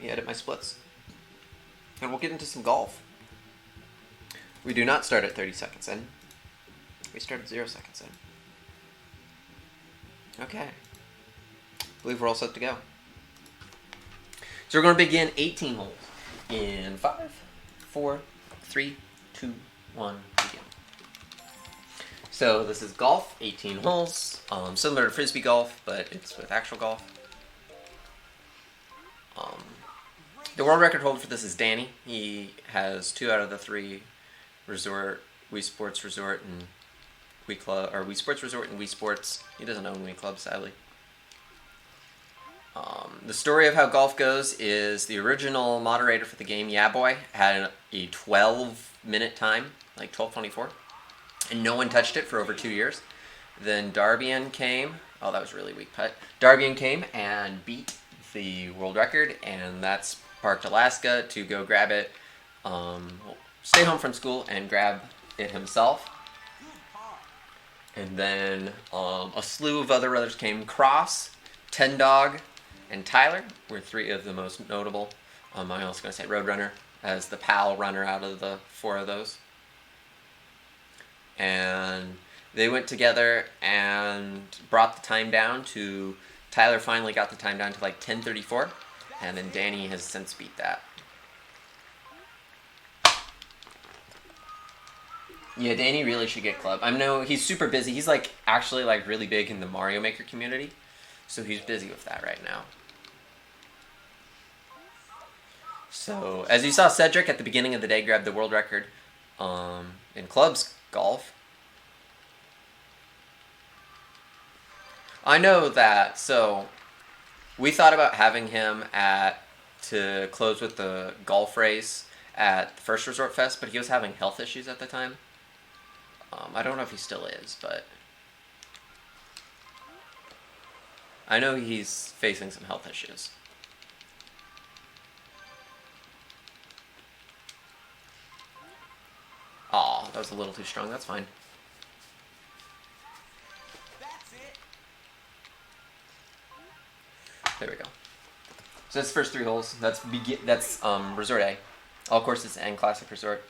me edit my splits. And we'll get into some golf. We do not start at 30 seconds in. We start at 0 seconds in. Okay. I believe we're all set to go. So we're going to begin 18 holes in 5, 4, 3, 2, 1, begin. So this is golf, 18 holes, similar to Frisbee golf, but it's with actual golf. The world record holder for this is Danny. He has 2 out of the 3 resort, Wii Sports Resort and Wii Club, or Wii Sports Resort and Wii Sports. He doesn't own Wii Club, sadly. The story of how golf goes is the original moderator for the game, Yeah Boy, had a 12-minute time, like 12:24, and no one touched it for over 2 years. Then Darbian came. Oh, that was a really weak putt. Darbian came and beat the world record, and that sparked Alaska to go grab it, stay home from school and grab it himself. And then a slew of other brothers came. Cross, Ten Dog, and Tyler were 3 of the most notable. I'm also going to say Roadrunner as the pal runner out of the 4 of those. And they went together and brought the time down to, Tyler finally got the time down to like 10:34, and then Danny has since beat that. Yeah, Danny really should get club. I know he's super busy. He's like actually like really big in the Mario Maker community, so he's busy with that right now. So as you saw, Cedric at the beginning of the day grabbed the world record in clubs golf. I know that. So we thought about having him to close with the golf race at the first Resort Fest, but he was having health issues at the time. I don't know if he still is, but I know he's facing some health issues. Aw, that was a little too strong. That's fine. There we go. So that's the first 3 holes. That's Resort A. All courses and Classic Resort.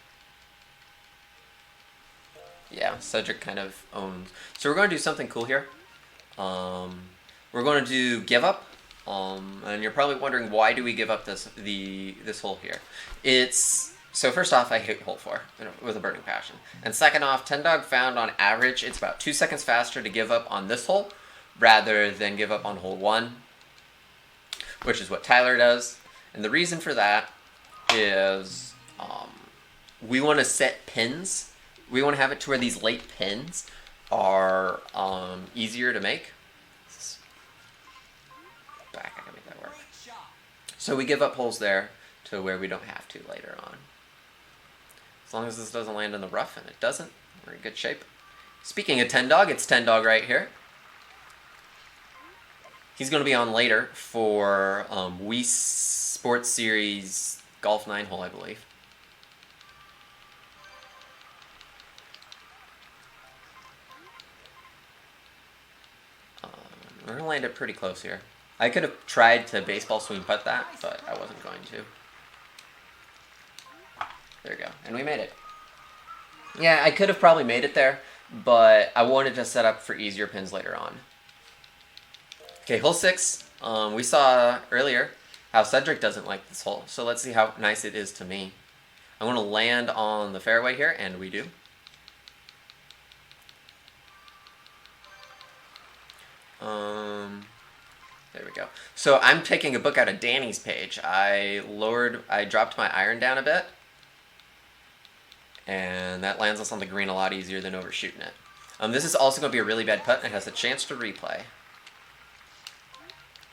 Yeah, Cedric kind of owns. So we're going to do something cool here. We're going to do give up. And you're probably wondering, why do we give up this hole here? So first off, I hate hole 4 with a burning passion. And second off, Ten Dog found on average it's about 2 seconds faster to give up on this hole rather than give up on hole 1, which is what Tyler does. And the reason for that is we want to set pins. We want to have it to where these late pins are easier to make. Back, I can make that work. So we give up holes there to where we don't have to later on. As long as this doesn't land in the rough, and it doesn't, we're in good shape. Speaking of Ten Dog, it's Ten Dog right here. He's going to be on later for Wii Sports Series Golf 9 hole, I believe. We're going to land it pretty close here. I could have tried to baseball swing putt that, but I wasn't going to. There we go. And we made it. Yeah, I could have probably made it there, but I wanted to set up for easier pins later on. Okay, hole 6. We saw earlier how Cedric doesn't like this hole, so let's see how nice it is to me. I want to land on the fairway here, and we do. There we go. So I'm taking a book out of Danny's page. I dropped my iron down a bit, and that lands us on the green a lot easier than overshooting it. This is also going to be a really bad putt, and it has a chance to replay.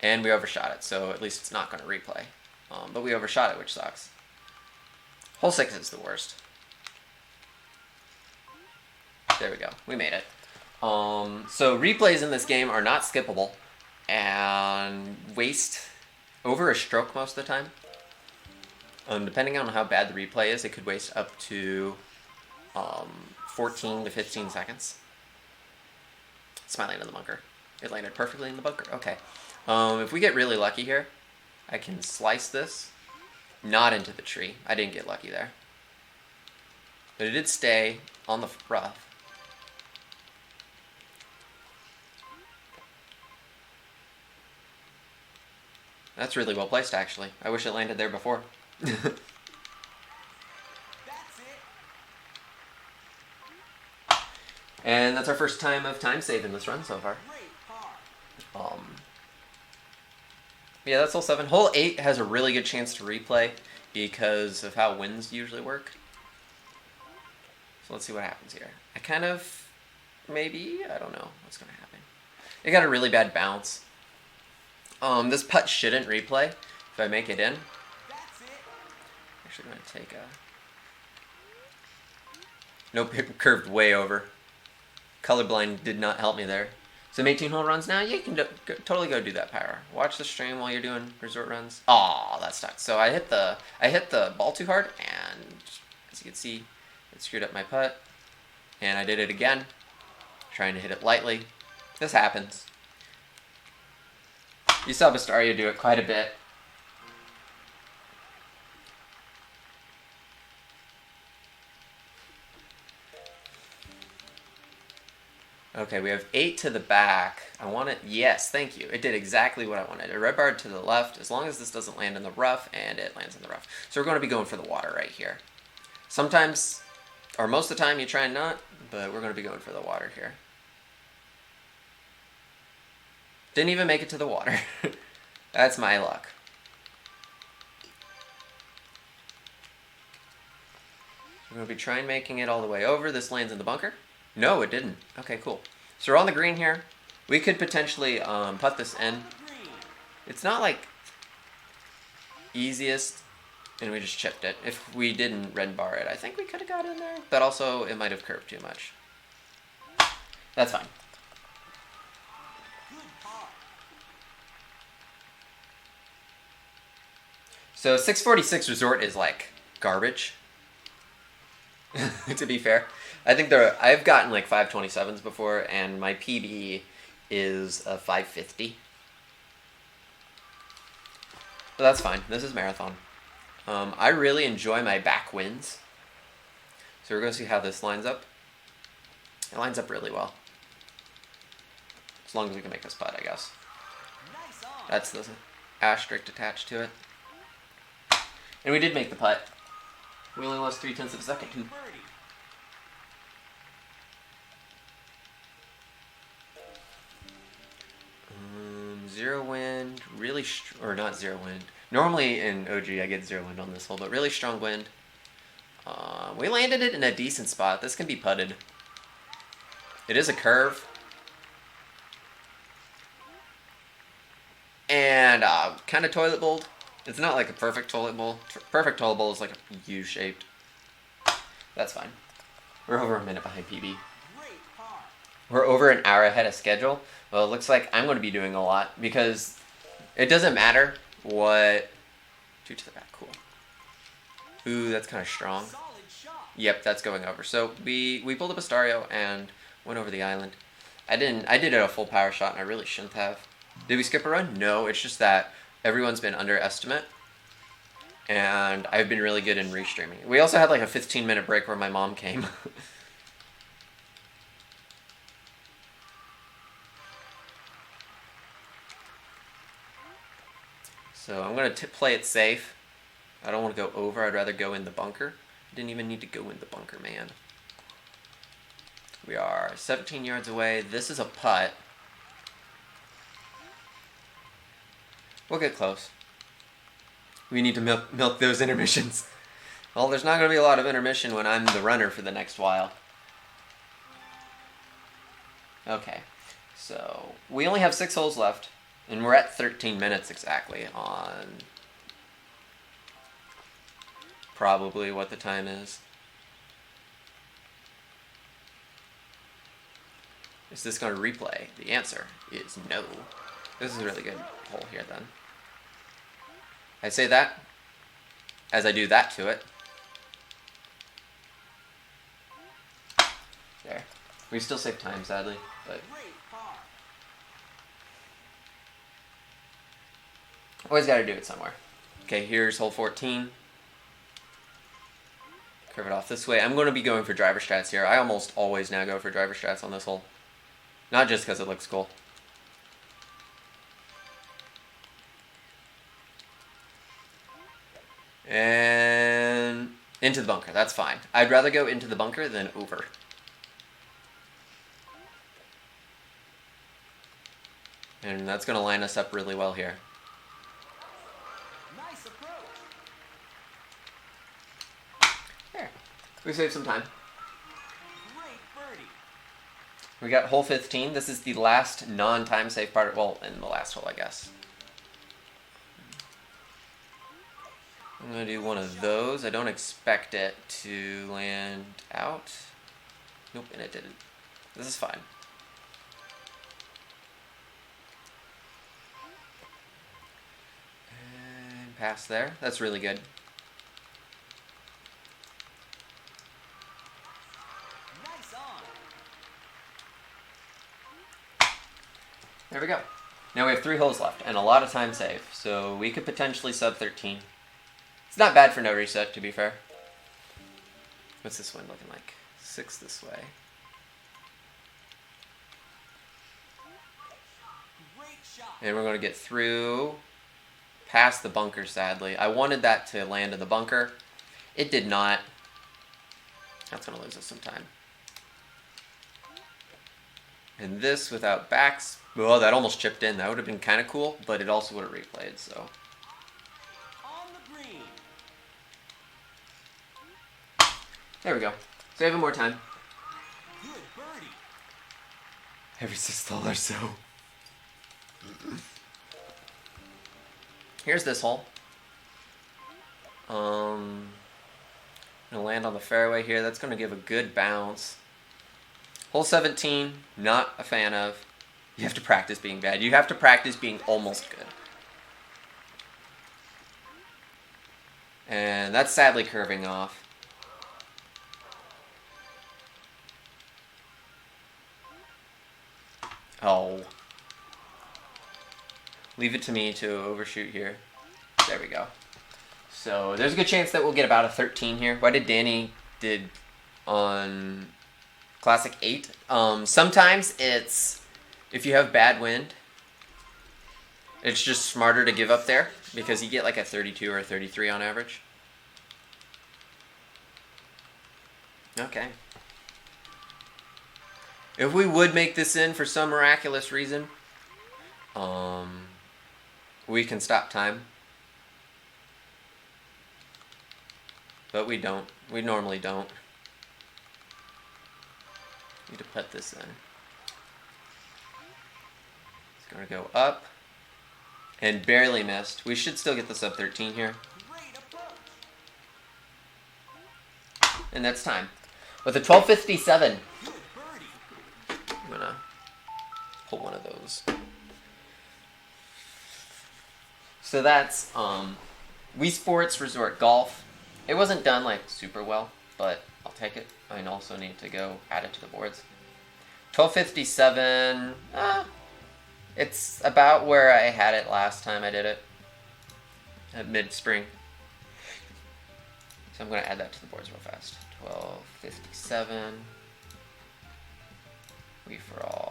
And we overshot it, so at least it's not going to replay. But we overshot it, which sucks. Hole 6 is the worst. There we go. We made it. So replays in this game are not skippable and waste over a stroke most of the time. Depending on how bad the replay is, it could waste up to 14 to 15 seconds. It's my land in the bunker. It landed perfectly in the bunker. Okay. If we get really lucky here, I can slice this, not into the tree. I didn't get lucky there. But it did stay on the rough. That's really well placed, actually. I wish it landed there before. And that's our first time of time save in this run so far. Yeah, that's hole 7. Hole 8 has a really good chance to replay because of how winds usually work. So let's see what happens here. I kind of, maybe, I don't know what's going to happen. It got a really bad bounce. This putt shouldn't replay if I make it in. Actually going to take a... Nope, it curved way over. Colorblind did not help me there. Some 18-hole runs now? Yeah, you can totally go do that, Pyro. Watch the stream while you're doing resort runs. Aw, that stuck. So I hit the ball too hard, and as you can see, it screwed up my putt. And I did it again, trying to hit it lightly. This happens. You saw Bastario do it quite a bit. Okay, we have 8 to the back. I want it. Yes, thank you. It did exactly what I wanted. A red bar to the left, as long as this doesn't land in the rough, and it lands in the rough. So we're going to be going for the water right here. Sometimes, or most of the time, you try and not, but we're going to be going for the water here. Didn't even make it to the water. That's my luck. We're going to be trying making it all the way over. This lands in the bunker. No, it didn't. Okay, cool. So we're on the green here. We could potentially putt this in. It's not like easiest, and we just chipped it. If we didn't red bar it, I think we could have got in there, but also it might have curved too much. That's fine. So 646 resort is like garbage. To be fair, I think I've gotten like 527s before, and my PB is a 550. But that's fine. This is marathon. I really enjoy my back winds. So we're going to see how this lines up. It lines up really well. As long as we can make this putt, I guess. That's the asterisk attached to it. And we did make the putt. We only lost 0.3 of a second. Zero wind, really, or not zero wind. Normally in OG I get zero wind on this hole, but really strong wind. We landed it in a decent spot. This can be putted. It is a curve. And kind of toilet bowled. It's not like a perfect toilet bowl. Perfect toilet bowl is like a U-shaped. That's fine. We're over a minute behind PB. We're over an hour ahead of schedule. Well, it looks like I'm going to be doing a lot because it doesn't matter what... 2 to the back, cool. Ooh, that's kind of strong. Yep, that's going over. So we pulled up a Stario and went over the island. I did it a full power shot, and I really shouldn't have. Did we skip a run? No, it's just that everyone's been underestimate, and I've been really good in restreaming. We also had like a 15-minute break where my mom came. So I'm going to play it safe. I don't want to go over. I'd rather go in the bunker. Didn't even need to go in the bunker, man. We are 17 yards away. This is a putt. We'll get close. We need to milk those intermissions. Well, there's not going to be a lot of intermission when I'm the runner for the next while. Okay, so we only have 6 holes left, and we're at 13 minutes exactly on probably what the time is. Is this going to replay? The answer is no. This is a really good hole here then. I say that as I do that to it. There. We still save time, sadly, but Always got to do it somewhere. Okay, here's hole 14. Curve it off this way. I'm going to be going for driver strats here. I almost always now go for driver strats on this hole. Not just because it looks cool. And into the bunker. That's fine. I'd rather go into the bunker than over. And that's going to line us up really well here. Nice approach. There. We saved some time. Great birdie. We got hole 15. This is the last non-time safe part. Well, in the last hole, I guess. I'm going to do one of those. I don't expect it to land out. Nope, and it didn't. This is fine. And pass there. That's really good. Nice on. There we go. Now we have 3 holes left and a lot of time save, so we could potentially sub 13. It's not bad for no reset, to be fair. What's this one looking like? 6 this way. Great shot. And we're going to get through past the bunker, sadly. I wanted that to land in the bunker. It did not. That's going to lose us some time. And this without backs. Well, that almost chipped in. That would have been kind of cool, but it also would have replayed, so. On the green. There we go. Saving more time. Good birdie. Every $6 or so. Here's this hole. Gonna land on the fairway here. That's gonna give a good bounce. Hole 17, not a fan of. You have to practice being bad. You have to practice being almost good. And that's sadly curving off. Oh. Leave it to me to overshoot here. There we go. So there's a good chance that we'll get about a 13 here. What did Danny did on Classic 8? Sometimes it's, if you have bad wind, it's just smarter to give up there because you get like a 32 or a 33 on average. Okay. If we would make this in for some miraculous reason, we can stop time. But we don't. We normally don't. Need to put this in. It's going to go up. And barely missed. We should still get the sub 13 here. Great approach. And that's time. With a 12:57. Good birdie. I'm going to pull one of those. So that's Wii Sports Resort Golf. It wasn't done like super well, but I'll take it. I also need to go add it to the boards. 12:57. It's about where I had it last time I did it. At mid-spring. So I'm going to add that to the boards real fast. 12:57. Wii for all.